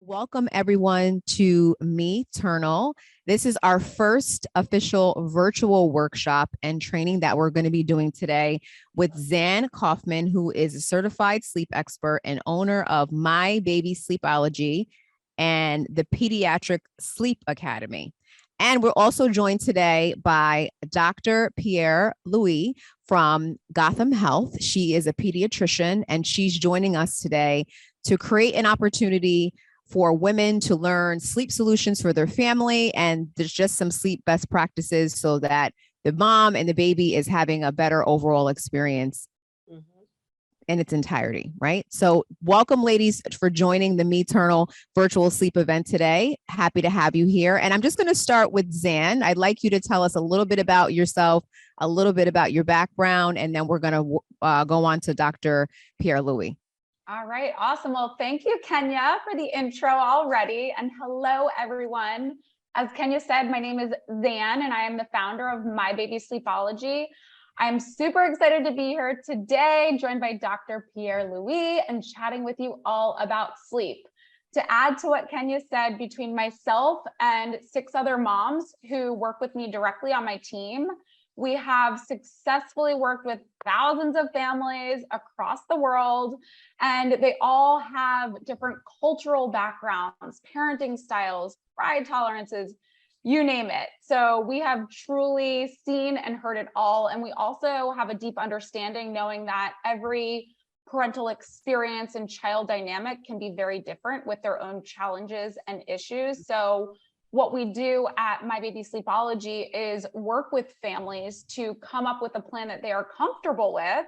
Welcome everyone to MEternal. This is our first official virtual workshop and training that we're going to be doing today with Zan Kaufman, who is a certified sleep expert and owner of MyBaby Sleepology and the Pediatric Sleep Academy. And we're also joined today by Dr. Pierre Louis from Gotham Health. She is a pediatrician and she's joining us today to create an opportunity for women to learn sleep solutions for their family. And there's just some sleep best practices so that the mom and the baby is having a better overall experience in its entirety, right? So welcome, ladies, for joining the MEternal virtual sleep event today. Happy to have you here. And I'm just going to start with Zan. I'd like you to tell us a little bit about yourself, a little bit about your background, and then we're going to go on to Dr. Pierre Louis. All right, awesome. Well, thank you, Kenya, for the intro already. And hello, everyone. As Kenya said, my name is Zan, and I am the founder of MyBaby Sleepology. I'm super excited to be here today, joined by Dr. Pierre Louis, and chatting with you all about sleep. To add to what Kenya said, between myself and 6 other moms who work with me directly on my team, we have successfully worked with thousands of families across the world, and they all have different cultural backgrounds, parenting styles, pride tolerances, you name it. So we have truly seen and heard it all. And we also have a deep understanding, knowing that every parental experience and child dynamic can be very different with their own challenges and issues. So what we do at MyBaby Sleepology is work with families to come up with a plan that they are comfortable with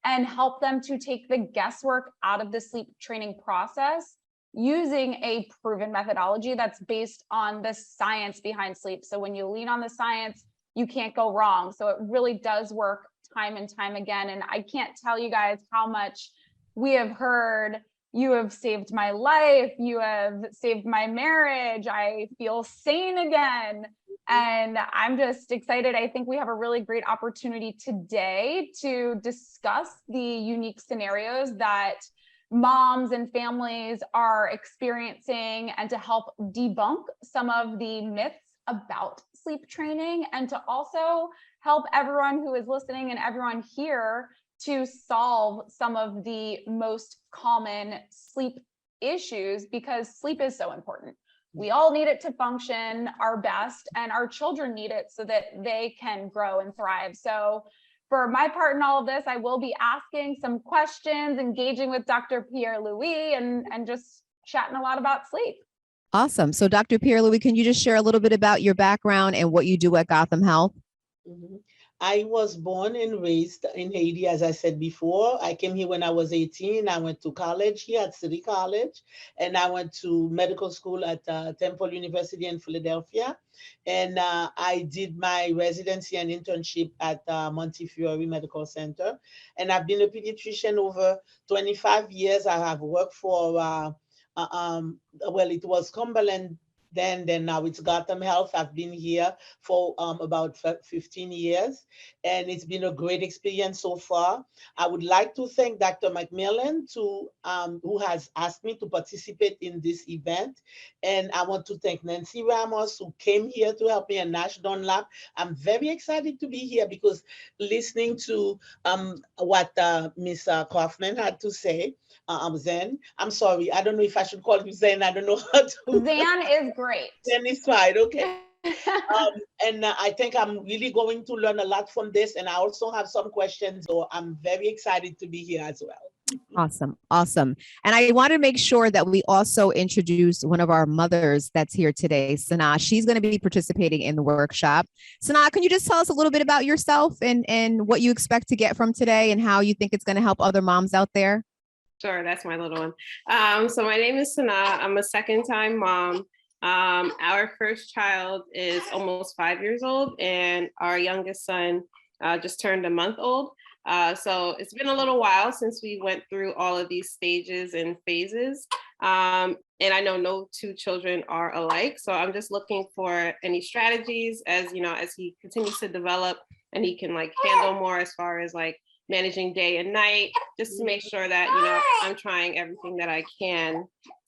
and help them to take the guesswork out of the sleep training process using a proven methodology that's based on the science behind sleep. So when you lean on the science, you can't go wrong. So it really does work time and time again. And I can't tell you guys how much we have heard, "You have saved my life. You have saved my marriage. I feel sane again." And I'm just excited. I think we have a really great opportunity today to discuss the unique scenarios that moms and families are experiencing, and to help debunk some of the myths about sleep training, and to also help everyone who is listening and everyone here to solve some of the most common sleep issues, because sleep is so important. We all need it to function our best, and our children need it so that they can grow and thrive. So for my part in all of this, I will be asking some questions, engaging with Dr. Pierre Louis, and just chatting a lot about sleep. Awesome. So Dr. Pierre Louis, can you just share a little bit about your background and what you do at Gotham Health? I was born and raised in Haiti, as I said before. I came here when I was 18. I went to college here at City College, and I went to medical school at Temple University in Philadelphia. And I did my residency and internship at Montefiore Medical Center. And I've been a pediatrician over 25 years. I have worked for, well, it was Cumberland then now it's Gotham Health. I've been here for about 15 years, and it's been a great experience so far. I would like to thank Dr. McMillan who has asked me to participate in this event. And I want to thank Nancy Ramos, who came here to help me, and Nash Dunlap. I'm very excited to be here because listening to what Ms. Kaufman had to say, Zen. I'm sorry. I don't know if I should call you Zen. I don't know how to. Zan is great. Zen is fine. Okay. And I think I'm really going to learn a lot from this. And I also have some questions. So I'm very excited to be here as well. Awesome. Awesome. And I want to make sure that we also introduce one of our mothers that's here today, Sana. She's going to be participating in the workshop. Sana, can you just tell us a little bit about yourself and what you expect to get from today and how you think it's going to help other moms out there? Sure, that's my little one. So my name is Sana. I'm a second-time mom. Our first child is almost 5 years old, and our youngest son just turned a month old. So it's been a little while since we went through all of these stages and phases. And I know no 2 children are alike. So I'm just looking for any strategies as he continues to develop and he can handle more as far as managing day and night, just to make sure that, I'm trying everything that I can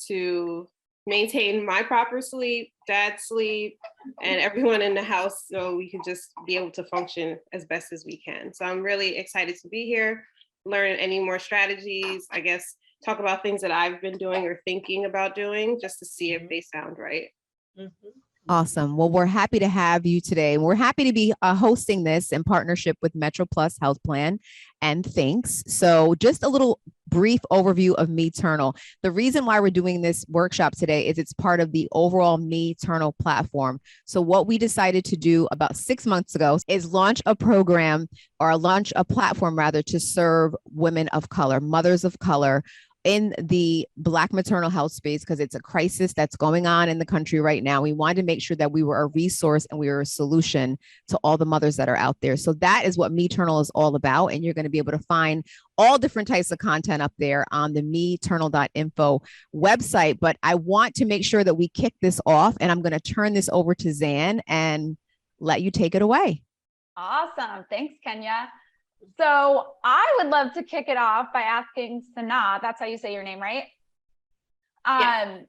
to maintain my proper sleep, dad's sleep, and everyone in the house, so we can just be able to function as best as we can. So I'm really excited to be here, learn any more strategies, I guess, talk about things that I've been doing or thinking about doing just to see if they sound right. Mhm. Awesome. Well, we're happy to have you today. We're happy to be hosting this in partnership with Metro Plus Health Plan and Thanks. So just a little brief overview of MEternal. The reason why we're doing this workshop today is it's part of the overall MEternal platform. So what we decided to do about 6 months ago is launch a program, or launch a platform rather, to serve women of color, mothers of color, in the Black maternal health space, because it's a crisis that's going on in the country right now. We wanted to make sure that we were a resource and we were a solution to all the mothers that are out there. So that is what MEternal is all about. And you're going to be able to find all different types of content up there on the MEternal.info website. But I want to make sure that we kick this off, and I'm going to turn this over to Zan and let you take it away. Awesome. Thanks, Kenya. So I would love to kick it off by asking Sana, that's how you say your name, right? Yeah.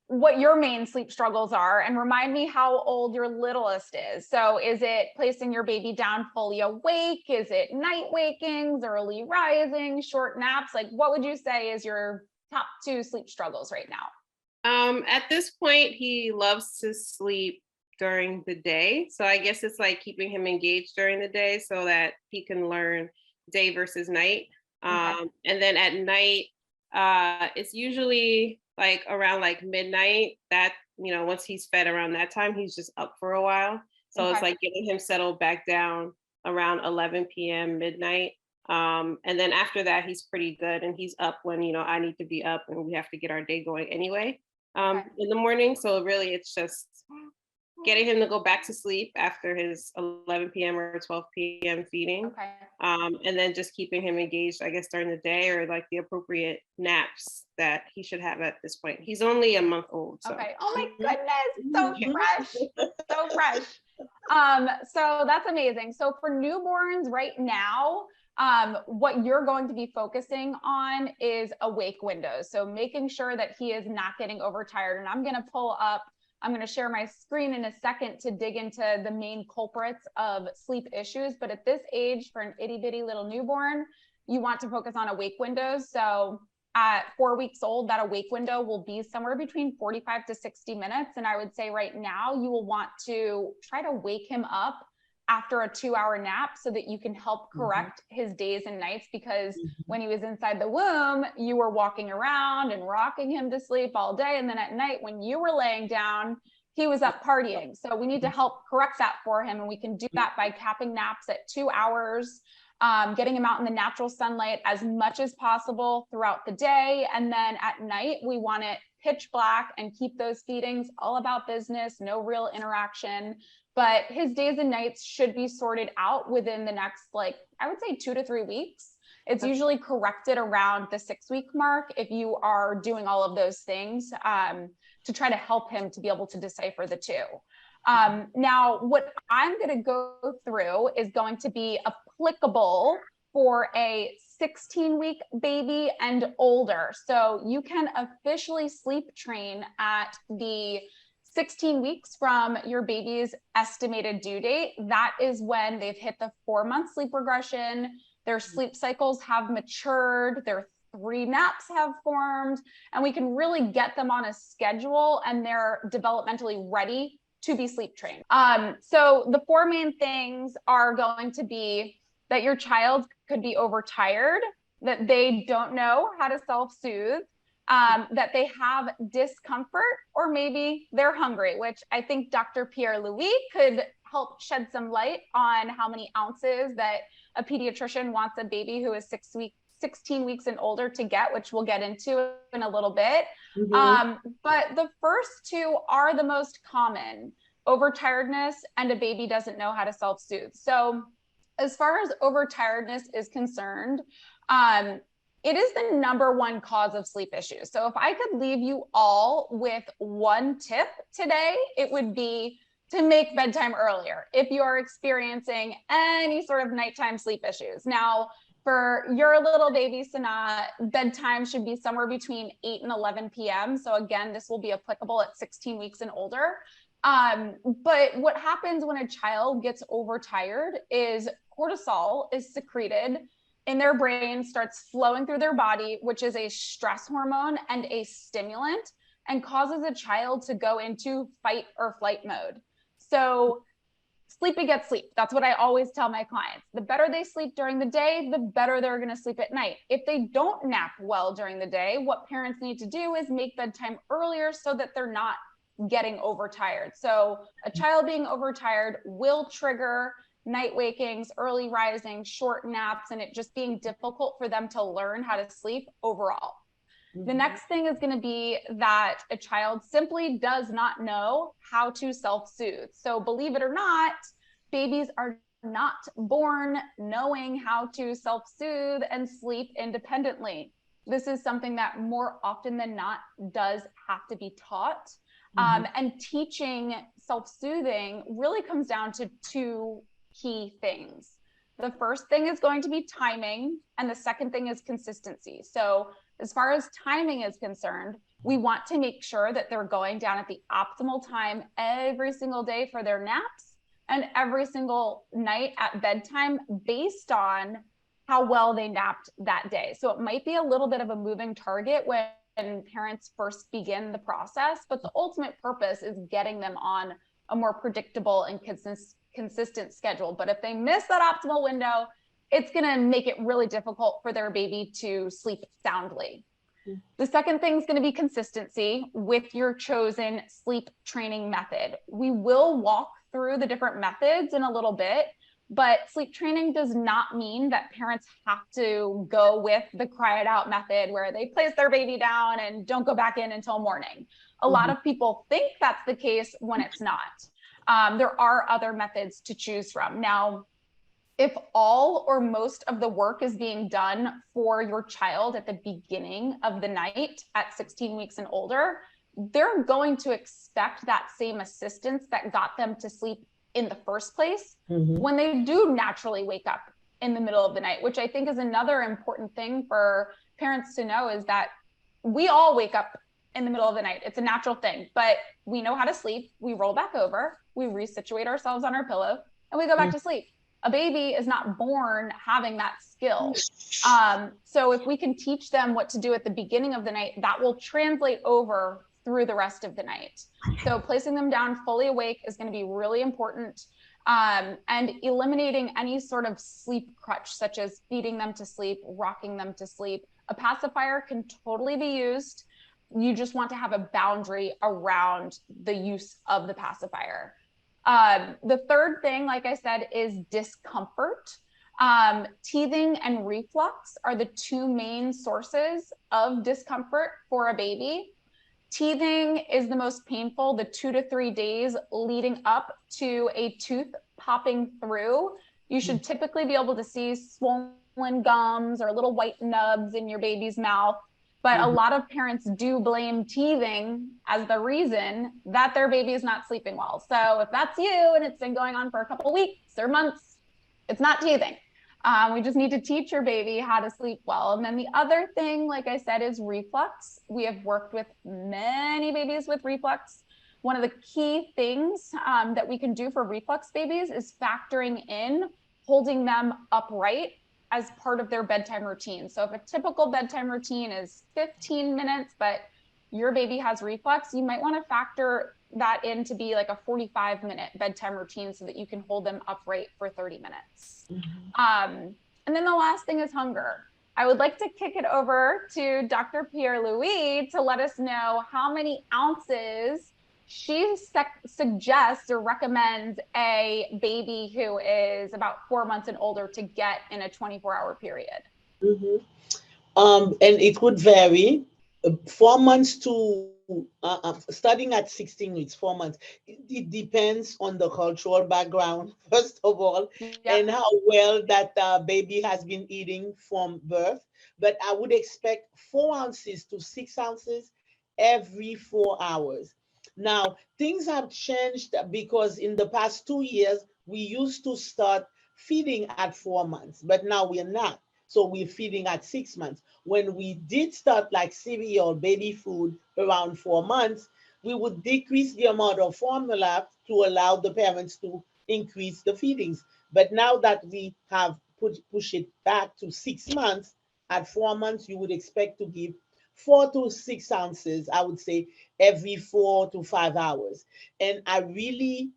What your main sleep struggles are, and remind me how old your littlest is. So is it placing your baby down fully awake? Is it night wakings, early rising, short naps? Like, what would you say is your top 2 sleep struggles right now? At this point, he loves to sleep during the day. So I guess it's like keeping him engaged during the day so that he can learn day versus night. Okay. And then at night, it's usually like around like midnight that, once he's fed around that time, he's just up for a while. So It's like getting him settled back down around 11 p.m. midnight. And then after that, he's pretty good, and he's up when, I need to be up and we have to get our day going anyway, in the morning. So really it's just getting him to go back to sleep after his 11 p.m. or 12 p.m. feeding. Okay. And then just keeping him engaged, I guess, during the day, or like the appropriate naps that he should have at this point. He's only a month old. So. Okay. Oh my goodness. So fresh. So fresh. So that's amazing. So for newborns right now, what you're going to be focusing on is awake windows. So making sure that he is not getting overtired. And I'm going to share my screen in a second to dig into the main culprits of sleep issues. But at this age, for an itty bitty little newborn, you want to focus on awake windows. So at 4 weeks old, that awake window will be somewhere between 45 to 60 minutes. And I would say right now, you will want to try to wake him up after a 2-hour nap so that you can help correct his days and nights, because when he was inside the womb, you were walking around and rocking him to sleep all day. And then at night, when you were laying down, he was up partying. So we need to help correct that for him. And we can do that by capping naps at 2 hours, getting him out in the natural sunlight as much as possible throughout the day. And then at night, we want it pitch black and keep those feedings all about business, no real interaction. But his days and nights should be sorted out within the next, I would say 2 to 3 weeks. It's usually corrected around the 6-week mark if you are doing all of those things to try to help him to be able to decipher the two. Now, what I'm going to go through is going to be applicable for a 16-week baby and older. So you can officially sleep train at the 16 weeks from your baby's estimated due date. That is when they've hit the 4-month sleep regression, their sleep cycles have matured, their 3 naps have formed, and we can really get them on a schedule and they're developmentally ready to be sleep trained. So the 4 main things are going to be that your child could be overtired, that they don't know how to self-soothe, that they have discomfort, or maybe they're hungry, which I think Dr. Pierre-Louis could help shed some light on how many ounces that a pediatrician wants a baby who is 16 weeks and older to get, which we'll get into in a little bit. But the first 2 are the most common: overtiredness and a baby doesn't know how to self-soothe. So as far as overtiredness is concerned, it is the #1 cause of sleep issues. So if I could leave you all with one tip today, it would be to make bedtime earlier if you are experiencing any sort of nighttime sleep issues. Now, For your little baby, Sana, bedtime should be somewhere between 8 and 11 p.m. So again, this will be applicable at 16 weeks and older. But what happens when a child gets overtired is cortisol is secreted in their brain, starts flowing through their body, which is a stress hormone and a stimulant, and causes a child to go into fight or flight mode. So sleep begets sleep. That's what I always tell my clients. The better they sleep during the day, the better they're going to sleep at night. If they don't nap well during the day, what parents need to do is make bedtime earlier so that they're not getting overtired. So a child being overtired will trigger night wakings, early rising, short naps, and it just being difficult for them to learn how to sleep overall. The next thing is going to be that a child simply does not know how to self-soothe. So believe it or not, babies are not born knowing how to self-soothe and sleep independently. This is something that more often than not does have to be taught. And teaching self-soothing really comes down to two key things. The first thing is going to be timing, and the second thing is consistency. So as far as timing is concerned, we want to make sure that they're going down at the optimal time every single day for their naps and every single night at bedtime based on how well they napped that day. So it might be a little bit of a moving target when parents first begin the process, but the ultimate purpose is getting them on a more predictable and consistent schedule. But if they miss that optimal window, it's going to make it really difficult for their baby to sleep soundly. The second thing is going to be consistency with your chosen sleep training method. We will walk through the different methods in a little bit, but sleep training does not mean that parents have to go with the cry it out method where they place their baby down and don't go back in until morning. A lot of people think that's the case when it's not. There are other methods to choose from. Now, if all or most of the work is being done for your child at the beginning of the night at 16 weeks and older, they're going to expect that same assistance that got them to sleep in the first place when they do naturally wake up in the middle of the night, which I think is another important thing for parents to know, is that we all wake up in the middle of the night. It's a natural thing, but we know how to sleep. We roll back over, we resituate ourselves on our pillow, and we go back to sleep. A baby is not born having that skill. So if we can teach them what to do at the beginning of the night, that will translate over through the rest of the night. So placing them down fully awake is going to be really important. And eliminating any sort of sleep crutch, such as feeding them to sleep, rocking them to sleep. A pacifier can totally be used. You just want to have a boundary around the use of the pacifier. The third thing, like I said, is discomfort. Teething and reflux are the two main sources of discomfort for a baby. Teething is the most painful, the 2 to 3 days leading up to a tooth popping through. You should typically be able to see swollen gums or little white nubs in your baby's mouth. But a lot of parents do blame teething as the reason that their baby is not sleeping well. So if that's you and it's been going on for a couple of weeks or months, it's not teething. We just need to teach your baby how to sleep well. And then the other thing, like I said, is reflux. We have worked with many babies with reflux. One of the key things that we can do for reflux babies is factoring in holding them upright as part of their bedtime routine. So if a typical bedtime routine is 15 minutes, but your baby has reflux, you might want to factor that in to be like a 45-minute bedtime routine so that you can hold them upright for 30 minutes. And then the last thing is hunger. I would like to kick it over to Dr. Pierre-Louis to let us know how many ounces she suggests or recommends a baby who is about 4 months and older to get in a 24-hour period. And it would vary. 4 months to starting at 16 weeks, 4 months. It depends on the cultural background, first of all, and how well that baby has been eating from birth. But I would expect 4 ounces to 6 ounces every 4 hours. Now, things have changed because in the past 2 years, we used to start feeding at 4 months, but now we're not. So we're feeding at 6 months. When we did start like cereal, baby food around 4 months, we would decrease the amount of formula to allow the parents to increase the feedings. But now that we have push it back to 6 months, at 4 months, you would expect to give 4 to 6 ounces, I would say, every 4 to 5 hours. And I really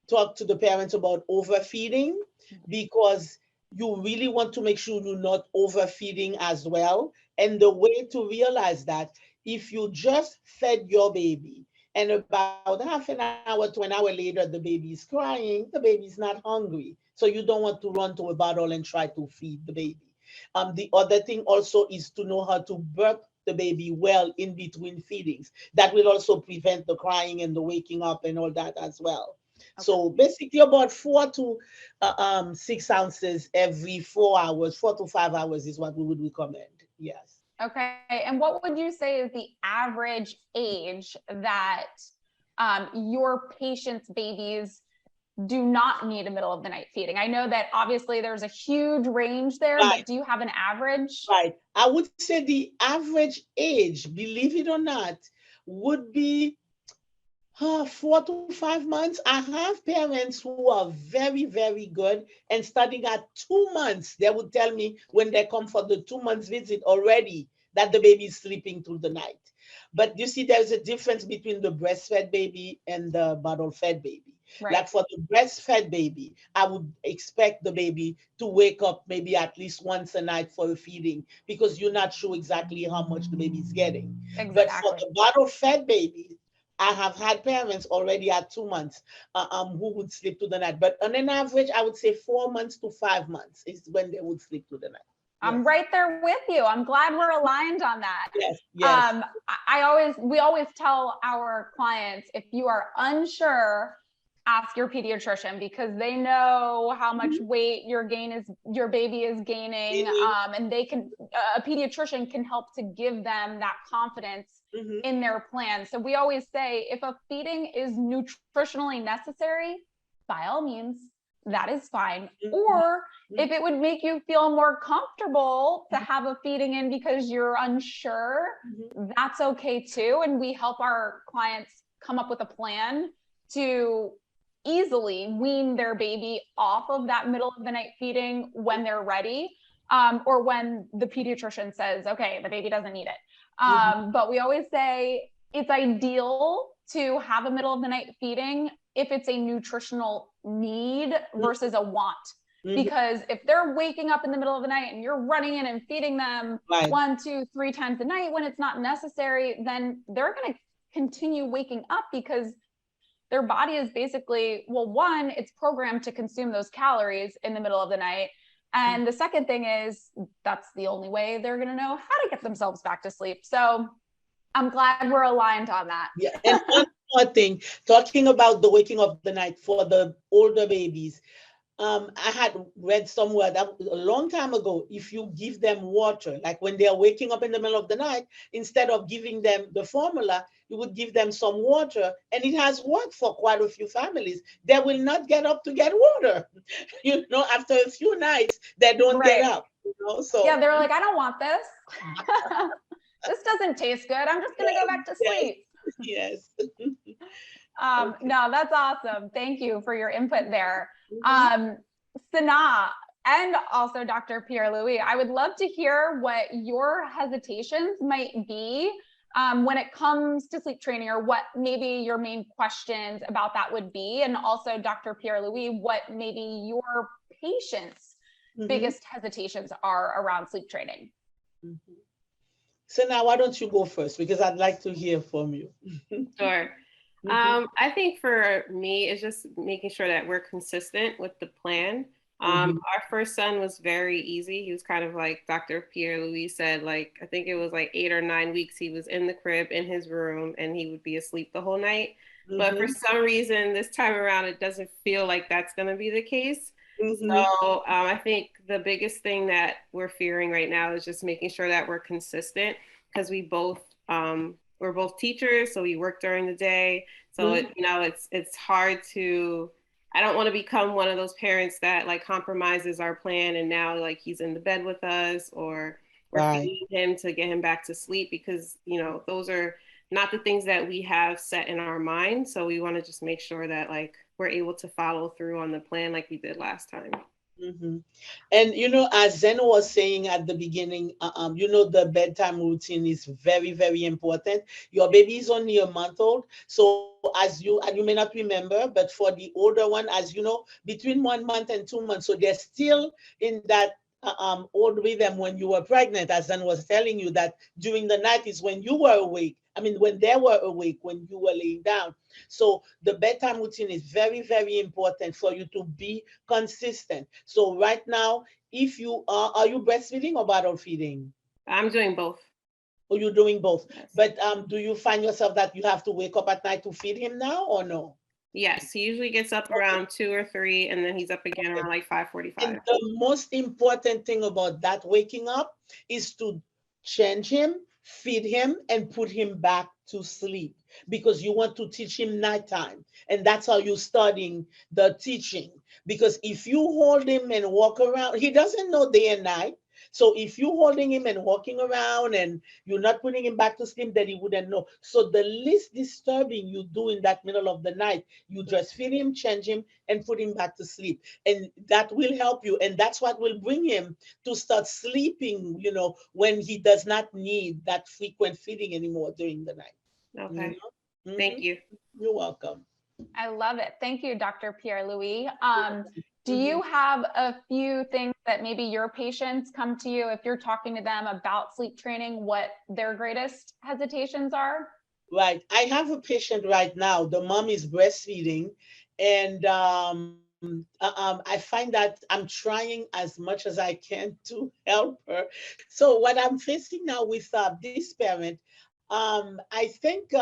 talk to the parents about overfeeding, because you really want to make sure you're not overfeeding as well. And the way to realize that, if you just fed your baby and about half an hour to an hour later the baby is crying, the baby's not hungry. So you don't want to run to a bottle and try to feed the baby. The other thing also is to know how to burp the baby well in between feedings. That will also prevent the crying and the waking up and all that as well. Okay. So basically, about 4 to 6 ounces every 4 hours, 4 to 5 hours is what we would recommend. Yes. Okay. And what would you say is the average age that your patients' babies do not need a middle of the night feeding? I know that obviously there's a huge range there, Right. but do you have an average? Right. I would say the average age, believe it or not, would be 4 to 5 months. I have parents who are very, very good, and starting at 2 months, they would tell me when they come for the 2 months visit already that the baby is sleeping through the night. But you see, there's a difference between the breastfed baby and the bottle fed baby. Right. Like for the breastfed baby, I would expect the baby to wake up maybe at least once a night for a feeding, because you're not sure exactly how much the baby's getting. But for Exactly. the bottle fed baby, I have had parents already at 2 months who would sleep through the night. But on an average, I would say 4 months to 5 months is when they would sleep through the night. I'm Yes. right there with you. I'm glad we're aligned on that. Yes. Yes. We always tell our clients, if you are unsure, ask your pediatrician, because they know how much weight your baby is gaining. And a pediatrician can help to give them that confidence Mhm. in their plan. So we always say, if a feeding is nutritionally necessary, by all means, that is fine. Mhm. Or if it would make you feel more comfortable to have a feeding in because you're unsure, Mhm. that's okay too. And we help our clients come up with a plan to easily wean their baby off of that middle of the night feeding when they're ready, or when the pediatrician says, okay, the baby doesn't need it. But we always say it's ideal to have a middle of the night feeding if it's a nutritional need versus a want. Mhm. Because if they're waking up in the middle of the night and you're running in and feeding them Right. 1, 2, 3 times a night when it's not necessary, then they're going to continue waking up, because their body is basically, well, one, it's programmed to consume those calories in the middle of the night. And the second thing is, that's the only way they're going to know how to get themselves back to sleep. So I'm glad we're aligned on that. Yeah. And one more thing, talking about the waking of the night for the older babies. I had read somewhere that a long time ago, if you give them water, like when they are waking up in the middle of the night, instead of giving them the formula, you would give them some water, and it has worked for quite a few families. They will not get up to get water. After a few nights, they don't get Right. up. So Yeah, they're like, I don't want this. This doesn't taste good. I'm just going to go back to sleep. Yes. No, that's awesome. Thank you for your input there. Mhm. Sanaa and also Dr. Pierre-Louis, I would love to hear what your hesitations might be when it comes to sleep training, or what maybe your main questions about that would be. And also Dr. Pierre-Louis, what maybe your patients' Mhm. biggest hesitations are around sleep training. Mhm. So now, why don't you go first? Because I'd like to hear from you. Sure. I think for me, it's just making sure that we're consistent with the plan. Our first son was very easy. He was kind of like Dr. Pierre-Louis said, like, I think it was like 8 or 9 weeks. He was in the crib in his room and he would be asleep the whole night. But for some reason, this time around, it doesn't feel like that's going to be the case. So I think the biggest thing that we're fearing right now is just making sure that we're consistent, because we're both teachers, so we work during the day. So it's hard to I don't want to become one of those parents that like compromises our plan and now like he's in the bed with us or we're Right. feeding him to get him back to sleep because, you know, those are not the things that we have set in our mind. So we want to just make sure that like we're able to follow through on the plan like we did last time. Hmm. And as Zen was saying at the beginning, the bedtime routine is very, very important. Your baby is only a month old, so as you may not remember, but for the older one, as you know, between 1 month and 2 months, so they're still in that old rhythm when you were pregnant, as Zen was telling you that during the night is when you were awake. I mean, when they were awake, when you were laying down. So the bedtime routine is very, very important for you to be consistent. So right now, if are you breastfeeding or bottle feeding? I'm doing both. Or you're doing both? Yes. But do you find yourself that you have to wake up at night to feed him now or no? Yes, he usually gets up Okay. around 2 or 3, and then he's up again Okay. around like And 5:45. the most important thing about that waking up is to change him, feed him, and put him back to sleep because you want to teach him nighttime. And that's how you're starting the teaching. Because if you hold him and walk around, he doesn't know day and night. So if you're holding him and walking around and you're not putting him back to sleep, then he wouldn't know. So the least disturbing you do in that middle of the night, you just feed him, change him, and put him back to sleep, and that will help you, and that's what will bring him to start sleeping, when he does not need that frequent feeding anymore during the night. you Okay. know Thank hmm you. you're welcome. I love it. Thank you, Dr. Pierre-Louis. Do Hmm. you have a few things that maybe your patients come to you if you're talking to them about sleep training, what their greatest hesitations are? Right, I have a patient right now. The mom is breastfeeding, and I find that I'm trying as much as I can to help her. So what I'm facing now with this parent, I think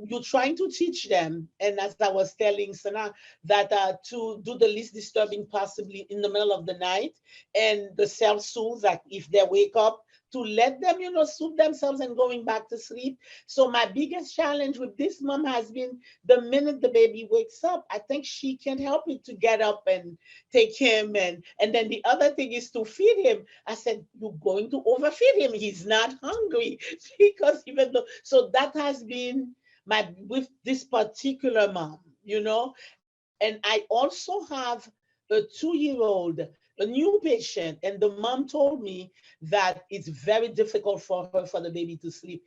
you're trying to teach them, and as I was telling Sana, that to do the least disturbing possibly in the middle of the night, and the self soothe, like if they wake up, to let them, soothe themselves and going back to sleep. So my biggest challenge with this mom has been the minute the baby wakes up, I think she can help it to get up and take him, and then the other thing is to feed him. I said, you're going to overfeed him. He's not hungry because even though, so that has been my with this particular mom, and I also have a 2-year old, a new patient, and the mom told me that it's very difficult for her for the baby to sleep.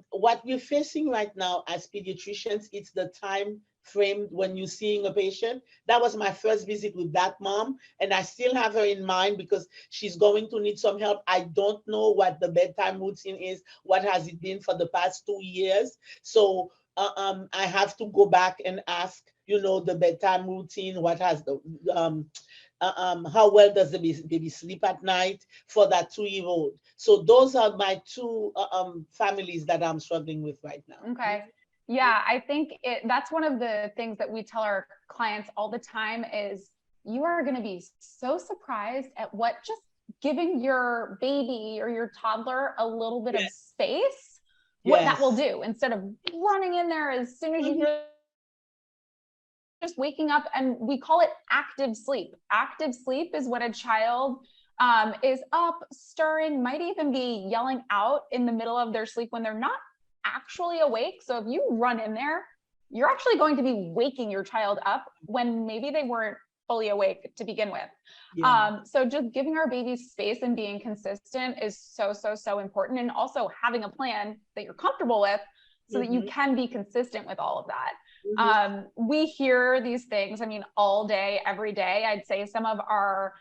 What we're facing right now as pediatricians, it's the time frame when you're seeing a patient. That was my first visit with that mom, and I still have her in mind because she's going to need some help. I don't know what the bedtime routine is, what has it been for the past 2 years. So I have to go back and ask, the bedtime routine, what has the how well does the baby sleep at night for that 2-year old. So those are my two families that I'm struggling with right now. Okay. Yeah, I think that's one of the things that we tell our clients all the time is you are going to be so surprised at what just giving your baby or your toddler a little bit of Yes. space, what that will Yes. do instead of running in there as soon as you Mhm. hear just waking up. And we call it active sleep. Active sleep is when a child is up, stirring, might even be yelling out in the middle of their sleep when they're not actually awake. So if you run in there, you're actually going to be waking your child up when maybe they weren't fully awake to begin with. Yeah. So just giving our babies space and being consistent is so, so, so important. And also having a plan that you're comfortable with so that you Hmm. can be consistent with all of that. Hmm. We hear these things, I mean, all day, every day. I'd say some of our,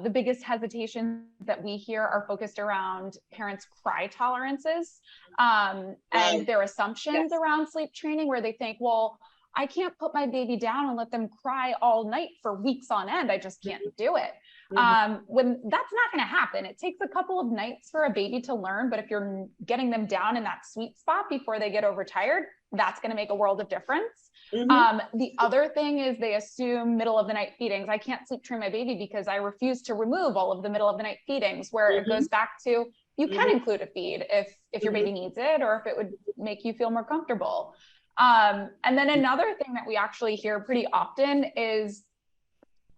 the biggest hesitations that we hear are focused around parents' cry tolerances and Right. their assumptions Yes. around sleep training, where they think, well, I can't put my baby down and let them cry all night for weeks on end. I just can't do it. Hmm. When that's not going to happen. It takes a couple of nights for a baby to learn, but if you're getting them down in that sweet spot before they get overtired, that's going to make a world of difference. Hmm. The other thing is they assume middle of the night feedings. I can't sleep train my baby because I refuse to remove all of the middle of the night feedings, where it Hmm. goes back to you can Hmm. include a feed if your Hmm. baby needs it or if it would make you feel more comfortable. And then another thing that we actually hear pretty often is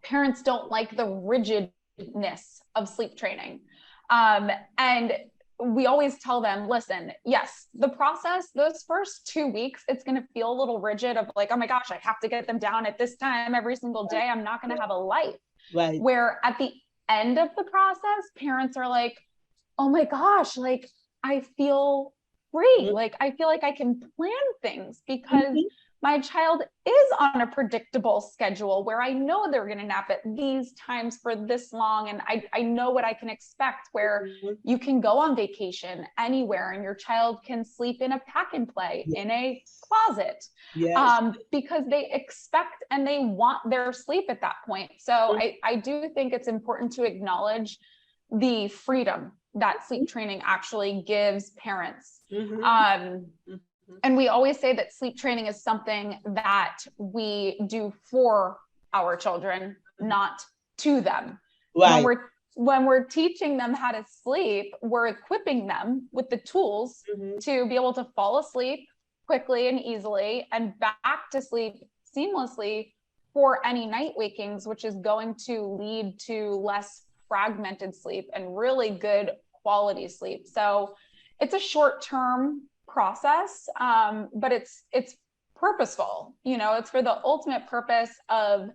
parents don't like the rigidness of sleep training. And we always tell them, listen, yes, the process, those first 2 weeks, it's going to feel a little rigid of like, oh my gosh, I have to get them down at this time every single day. I'm not going to have a life. Right. Where at the end of the process, parents are like, oh my gosh, like I feel free. Like I feel like I can plan things because my child is on a predictable schedule where I know they're going to nap at these times for this long. And I know what I can expect, where you can go on vacation anywhere and your child can sleep in a pack and play in a closet, because they expect and they want their sleep at that point. So I do think it's important to acknowledge the freedom that sleep training actually gives parents. And we always say that sleep training is something that we do for our children, not to them. Right. When we're teaching them how to sleep, we're equipping them with the tools to be able to fall asleep quickly and easily and back to sleep seamlessly for any night wakings, which is going to lead to less fragmented sleep and really good quality sleep. So it's a short-term process, but it's purposeful. You know, it's for the ultimate purpose of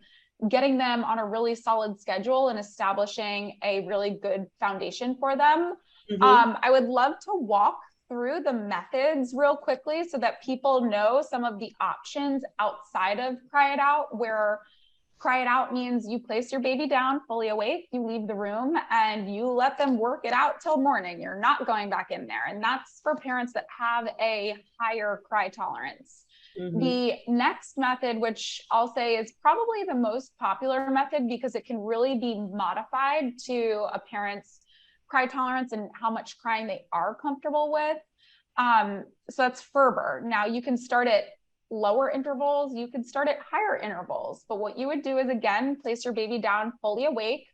getting them on a really solid schedule and establishing a really good foundation for them. I would love to walk through the methods real quickly so that people know some of the options outside of Cry It Out, where Cry It Out means you place your baby down fully awake, you leave the room, and you let them work it out till morning. You're not going back in there. And that's for parents that have a higher cry tolerance. The next method, which I'll say is probably the most popular method because it can really be modified to a parent's cry tolerance and how much crying they are comfortable with. So that's Ferber. Now you can start at lower intervals, you can start at higher intervals, but what you would do is, again, place your baby down fully awake,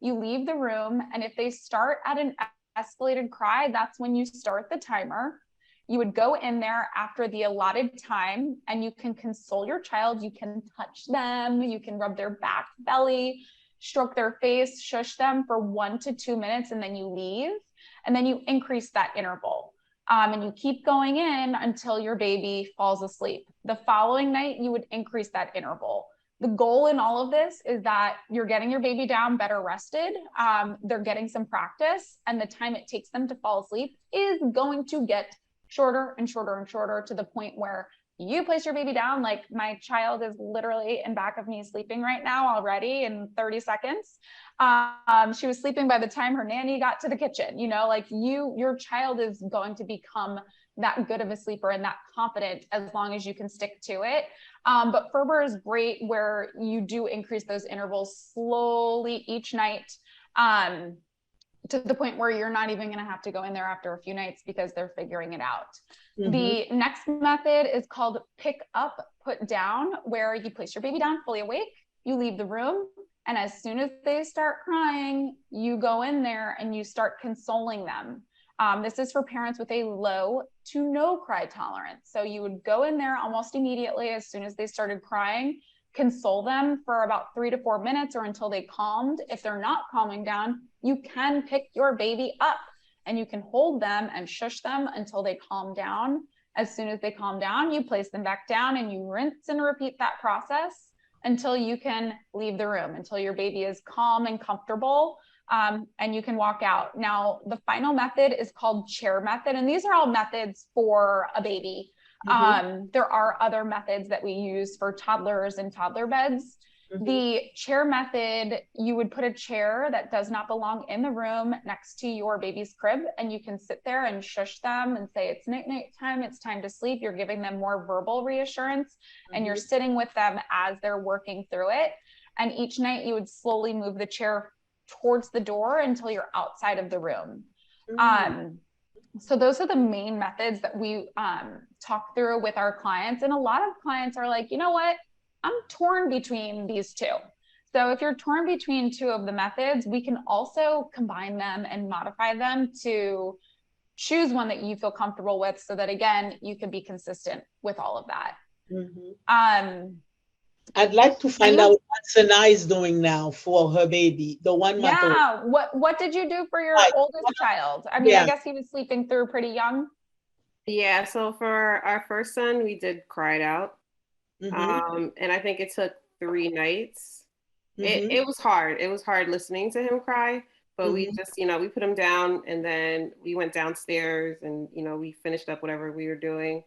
you leave the room, and if they start at an escalated cry, that's when you start the timer. You would go in there after the allotted time and you can console your child. You can touch them, you can rub their back, belly, stroke their face, shush them for 1 to 2 minutes, and then you leave. And then you increase that interval. And you keep going in until your baby falls asleep. The following night, you would increase that interval. The goal in all of this is that you're getting your baby down better rested. They're getting some practice, and the time it takes them to fall asleep is going to get shorter and shorter and shorter, to the point where you place your baby down. Like my child is literally in back of me sleeping right now already in 30 seconds. She was sleeping by the time her nanny got to the kitchen. You know, like your child is going to become that good of a sleeper and that confident as long as you can stick to it. But Ferber is great where you do increase those intervals slowly each night, to the point where you're not even going to have to go in there after a few nights because they're figuring it out. The next method is called pick up, put down, where you place your baby down fully awake, you leave the room, and as soon as they start crying, you go in there and you start consoling them. This is for parents with a low to no cry tolerance. So you would go in there almost immediately as soon as they started crying, console them for about 3 to 4 minutes or until they calmed. If they're not calming down, you can pick your baby up and you can hold them and shush them until they calm down. As soon as they calm down, you place them back down and you rinse and repeat that process until you can leave the room, until your baby is calm and comfortable, and you can walk out. Now, the final method is called chair method, and these are all methods for a baby. There are other methods that we use for toddlers and toddler beds. The chair method, you would put a chair that does not belong in the room next to your baby's crib, and you can sit there and shush them and say, it's night time, it's time to sleep. You're giving them more verbal reassurance, and you're sitting with them as they're working through it. And each night you would slowly move the chair towards the door until you're outside of the room. So those are the main methods that we talk through with our clients. And a lot of clients are like, you know what? I'm torn between these two. So if you're torn between two of the methods, we can also combine them and modify them to choose one that you feel comfortable with so that, again, you can be consistent with all of that. I'd like to find out what Sana is doing now for her baby, the 1 month old. Yeah. What did you do for your oldest child? I mean, I guess he was sleeping through pretty young. Yeah. So for our first son, we did cry it out. And I think it took 3 nights. It was hard. It was hard listening to him cry, but we just, we put him down and then we went downstairs and, we finished up whatever we were doing.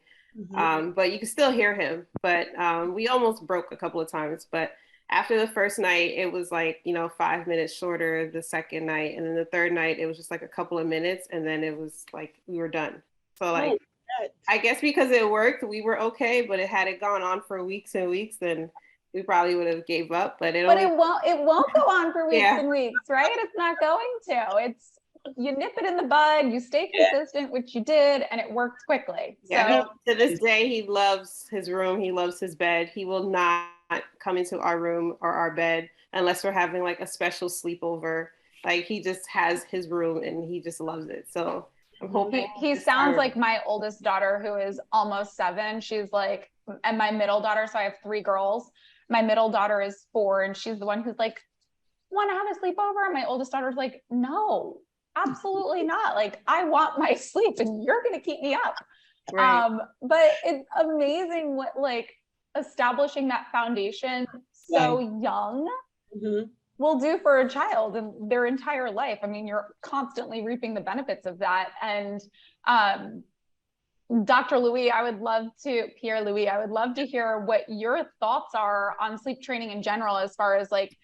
But you could still hear him, but we almost broke a couple of times. But after the first night, it was like, 5 minutes shorter the second night. And then the third night, it was just like a couple of minutes. And then it was like, we were done. So like, I guess because it worked, we were okay. But had it gone on for weeks and weeks, then we probably would have gave up. But it won't go on for weeks and weeks, right? It's not going to. You nip it in the bud, you stay consistent, which you did, and it worked quickly. Yeah, to this day, he loves his room. He loves his bed. He will not come into our room or our bed unless we're having like a special sleepover. Like he just has his room and he just loves it. So I'm hoping he sounds like my oldest daughter, who is almost 7. She's like, and my middle daughter, so I have 3 girls. My middle daughter is 4, and she's the one who's like, want to have a sleepover? And my oldest daughter's like, no, absolutely not. Like, I want my sleep and you're going to keep me up. Right. But it's amazing what like establishing that foundation so young will do for a child and their entire life. I mean, you're constantly reaping the benefits of that. And Dr. Louis, Pierre Louis, I would love to hear what your thoughts are on sleep training in general, as far as like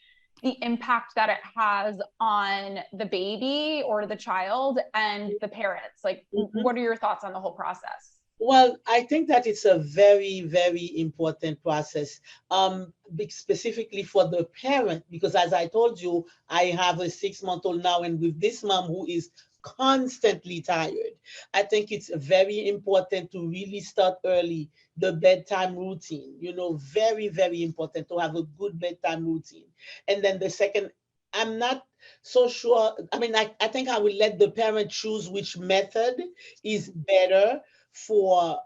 the impact that it has on the baby or the child and the parents. Like, what are your thoughts on the whole process? Well, I think that it's a very, very important process, specifically for the parent, because as I told you, I have a 6-month-old now, and with this mom who is constantly tired, I think it's very important to really start early, the bedtime routine, very, very important to have a good bedtime routine. And then the second, I'm not so sure. I mean, I think I will let the parent choose which method is better for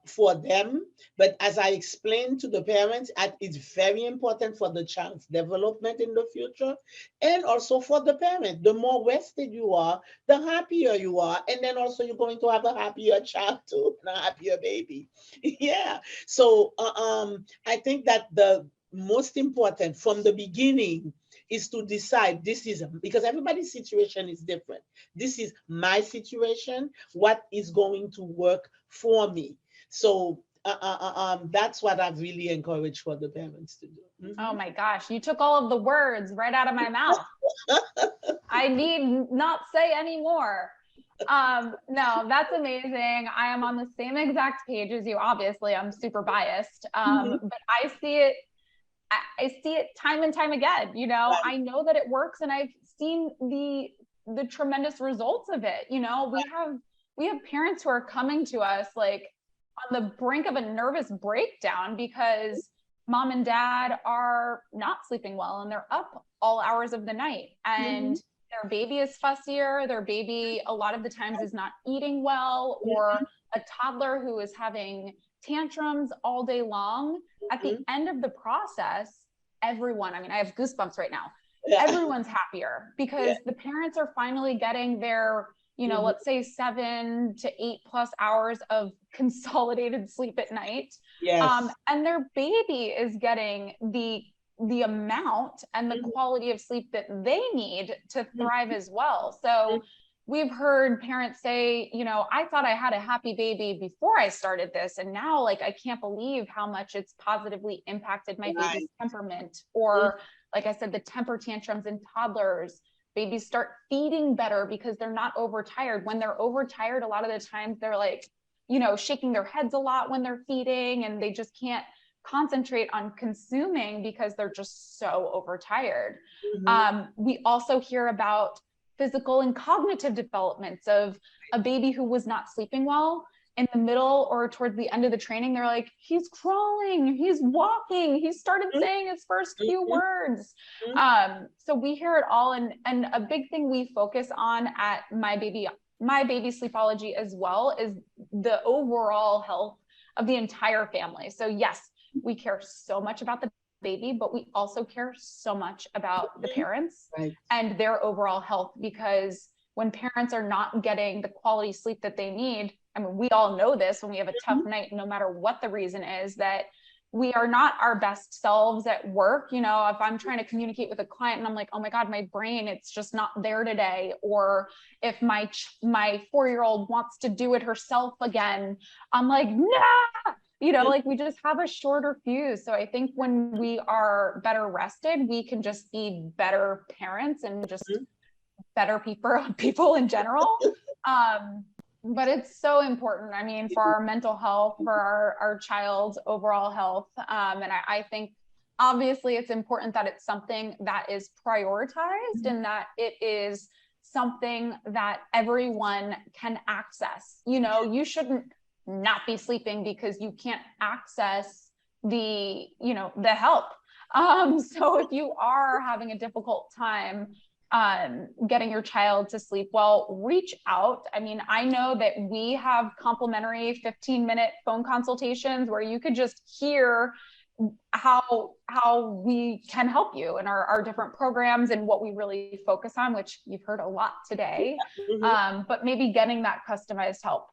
them. But as I explained to the parents, it's very important for the child's development in the future, and also for the parent. The more rested you are, the happier you are, and then also you're going to have a happier child too, and a happier baby. Yeah. So I think that the most important from the beginning is to decide, this is, because everybody's situation is different. This is my situation. What is going to work for me? So that's what I've really encouraged for the parents to do. Oh my gosh, you took all of the words right out of my mouth. I need not say any more. No, that's amazing. I am on the same exact page as you. Obviously, I'm super biased, but I see it time and time again. Right. I know that it works, and I've seen the tremendous results of it. We have parents who are coming to us like on the brink of a nervous breakdown because mom and dad are not sleeping well and they're up all hours of the night, and their baby is fussier. Their baby a lot of the times is not eating well, or a toddler who is having tantrums all day long. At the end of the process, everyone, I mean, I have goosebumps right now. Everyone's happier because the parents are finally getting their, let's say 7 to 8+ hours of consolidated sleep at night. And their baby is getting the amount and the quality of sleep that they need to thrive as well. So we've heard parents say, I thought I had a happy baby before I started this, and now like I can't believe how much it's positively impacted my baby's temperament. Or like I said, the temper tantrums in toddlers. Babies start feeding better because they're not overtired. When they're overtired, a lot of the times they're like, shaking their heads a lot when they're feeding, and they just can't concentrate on consuming because they're just so overtired. We also hear about physical and cognitive developments of a baby who was not sleeping well. In the middle or towards the end of the training, they're like, he's crawling, he's walking, he started saying his first few words. So we hear it all. And a big thing we focus on at MyBaby MyBaby Sleepology as well is the overall health of the entire family. So yes, we care so much about the baby, but we also care so much about the parents and their overall health, because when parents are not getting the quality sleep that they need, I mean, we all know this when we have a tough night, no matter what the reason is, that we are not our best selves at work. You know, if I'm trying to communicate with a client and I'm like, oh my God, my brain, it's just not there today. Or if my 4-year-old wants to do it herself again, I'm like, nah, you know, like we just have a shorter fuse. So I think when we are better rested, we can just be better parents and just better people in general. But it's so important. I mean, for our mental health, for our child's overall health. And I think obviously it's important that it's something that is prioritized and that it is something that everyone can access. You know, you shouldn't not be sleeping because you can't access the help. So if you are having a difficult time getting your child to sleep well, reach out. I mean, I know that we have complimentary 15-minute phone consultations where you could just hear how we can help you in our different programs and what we really focus on, which you've heard a lot today. But maybe getting that customized help.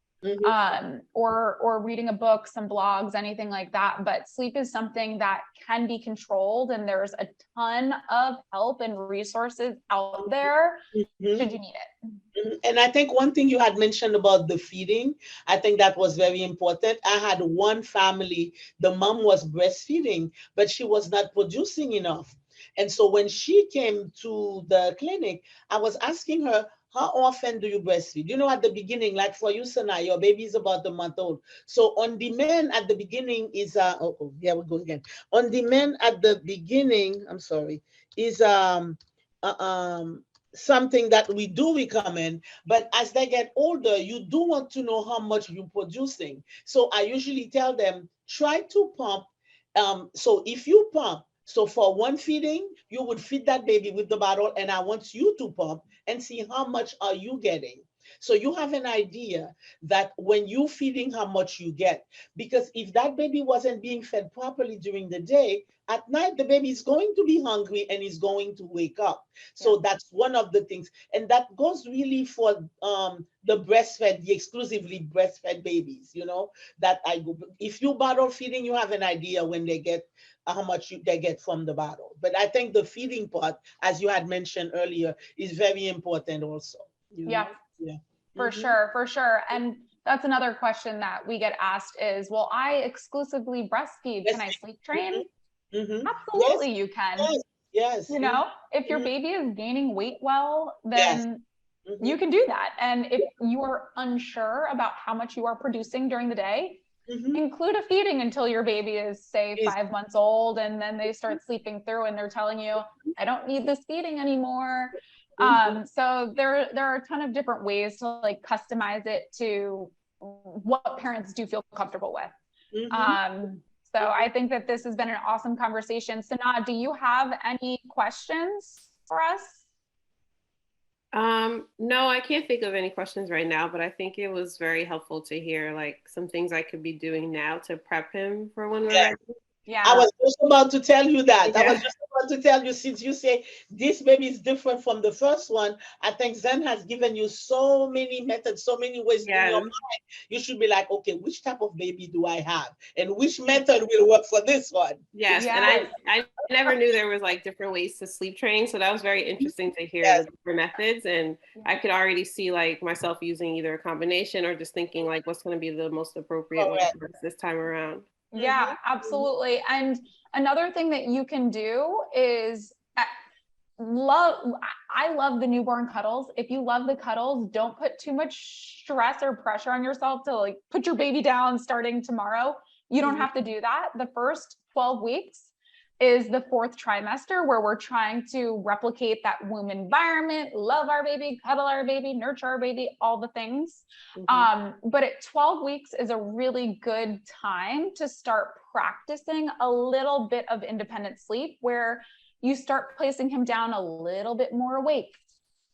Or reading a book, some blogs, anything like that. But sleep is something that can be controlled, and there's a ton of help and resources out there should you need it. And I think one thing you had mentioned about the feeding, I think that was very important. I had one family, the mom was breastfeeding, but she was not producing enough. And so when she came to the clinic, I was asking her, how often do you breastfeed? You know, at the beginning, like for you, Sana, your baby is about a month old. So on demand at the beginning is, here we go again. On demand at the beginning, I'm sorry, is something that we do recommend, but as they get older, you do want to know how much you're producing. So I usually tell them, try to pump. So if you pump, so for one feeding, you would feed that baby with the bottle, and I want you to pump and see how much are you getting. So you have an idea that when you're feeding, how much you get. Because if that baby wasn't being fed properly during the day, at night, the baby is going to be hungry and is going to wake up. So that's one of the things. And that goes really for the exclusively breastfed babies, you know, that if you bottle feeding, you have an idea when they get how much they get from the bottle. But I think the feeding part, as you had mentioned earlier, is very important also. Yeah, for sure. And that's another question that we get asked is, well, I exclusively breastfeed. Can I sleep train? Absolutely, you can. Yes. You know, if your baby is gaining weight well, then you can do that. And if you are unsure about how much you are producing during the day, include a feeding until your baby is, say, 5 months old, and then they start sleeping through and they're telling you, I don't need this feeding anymore. So there are a ton of different ways to like customize it to what parents do feel comfortable with. So I think that this has been an awesome conversation. Sanaa, do you have any questions for us? No, I can't think of any questions right now, but I think it was very helpful to hear like some things I could be doing now to prep him for when we're ready. Yeah. I was just about to tell you that. I was just about to tell you, since you say this baby is different from the first one, I think Zen has given you so many methods, so many ways in your mind. You should be like, okay, which type of baby do I have? And which method will work for this one? Yes. And I never knew there was like different ways to sleep train. So that was very interesting to hear the different methods. And I could already see like myself using either a combination or just thinking like what's going to be the most appropriate way for us this time around. Yeah, absolutely. And another thing that you can do is I love the newborn cuddles. If you love the cuddles, don't put too much stress or pressure on yourself to like put your baby down starting tomorrow. You don't have to do that. The first 12 weeks is the 4th trimester, where we're trying to replicate that womb environment, love our baby, cuddle our baby, nurture our baby, all the things. But at 12 weeks is a really good time to start practicing a little bit of independent sleep, where you start placing him down a little bit more awake,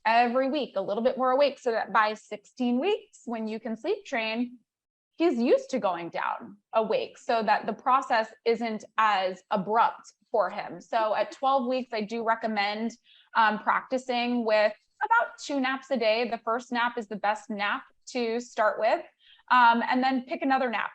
every week, a little bit more awake, so that by 16 weeks, when you can sleep train, he's used to going down awake, so that the process isn't as abrupt for him. So at 12 weeks, I do recommend practicing with about 2 naps a day. The first nap is the best nap to start with, and then pick another nap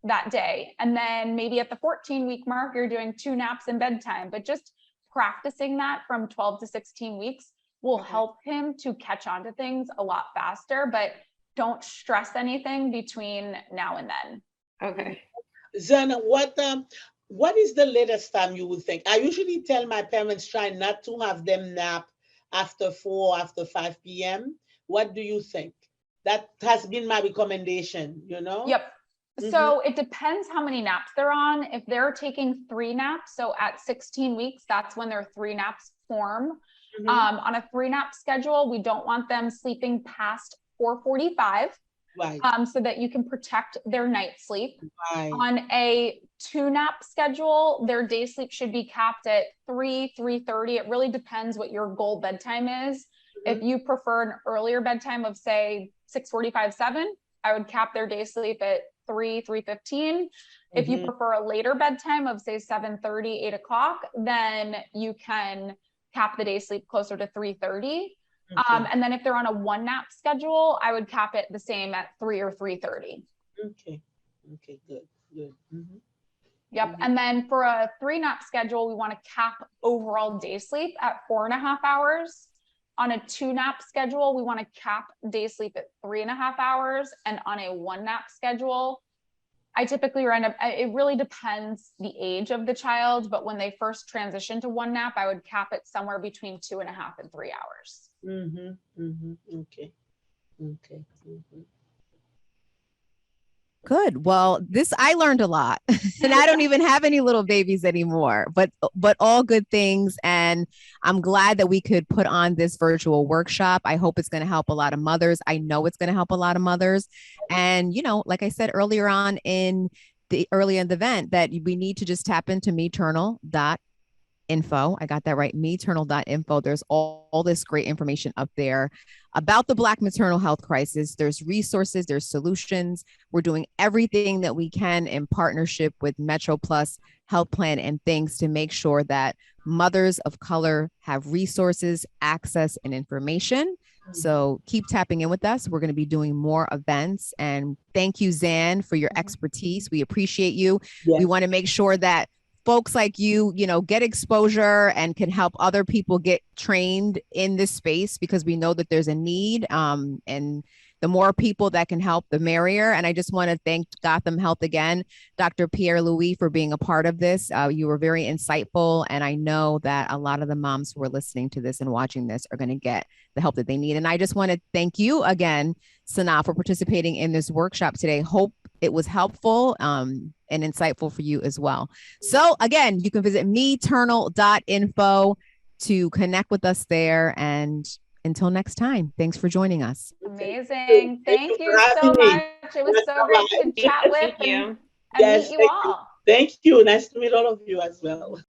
that day. And then maybe at the 14-week mark, you're doing 2 naps in bedtime, but just practicing that from 12 to 16 weeks will help him to catch on to things a lot faster, but don't stress anything between now and then. Okay. Zana, what is the latest time you would think? I usually tell my parents try not to have them nap after 4, after 5 p.m. What do you think? That has been my recommendation, you know? Yep. So it depends how many naps they're on. If they're taking 3 naps, so at 16 weeks, that's when their 3 naps form. On a 3 nap schedule, we don't want them sleeping past 4:45. Right. So that you can protect their night sleep. Right. On a 2 nap schedule, their day sleep should be capped at 3:30. It really depends what your goal bedtime is. If you prefer an earlier bedtime of say 6:45, 7, I would cap their day sleep at 3:15. If you prefer a later bedtime of say 7:30, 8 o'clock, then you can cap the day sleep closer to 3:30. And then if they're on a 1 nap schedule, I would cap it the same at 3 or 3:30. Okay. Okay, good. Yep. And then for a 3 nap schedule, we want to cap overall day sleep at 4.5 hours. On a 2 nap schedule, we want to cap day sleep at 3.5 hours. And on a 1 nap schedule, I typically it really depends the age of the child, but when they first transition to 1 nap, I would cap it somewhere between 2.5 and 3 hours. Okay. Good. Well, I learned a lot and I don't even have any little babies anymore, but all good things. And I'm glad that we could put on this virtual workshop. I hope it's going to help a lot of mothers. I know it's going to help a lot of mothers. And, like I said earlier on in the event, that we need to just tap into MEternal.info. I got that right. MEternal.info. There's all this great information up there about the Black maternal health crisis. There's resources, there's solutions. We're doing everything that we can in partnership with Metro Plus Health Plan and things to make sure that mothers of color have resources, access, and information. So keep tapping in with us. We're going to be doing more events. And thank you, Zan, for your expertise. We appreciate you. Yes. We want to make sure that folks like you, get exposure and can help other people get trained in this space, because we know that there's a need. And the more people that can help, the merrier. And I just want to thank Gotham Health again, Dr. Pierre Louis, for being a part of this. You were very insightful. And I know that a lot of the moms who are listening to this and watching this are going to get the help that they need. And I just want to thank you again, Sana, for participating in this workshop today. Hope it was helpful and insightful for you as well. So again, you can visit MEternal.info to connect with us there. And until next time, thanks for joining us. Amazing. Thank you so much. It was so great to chat with and meet you all. Thank you. Nice to meet all of you as well.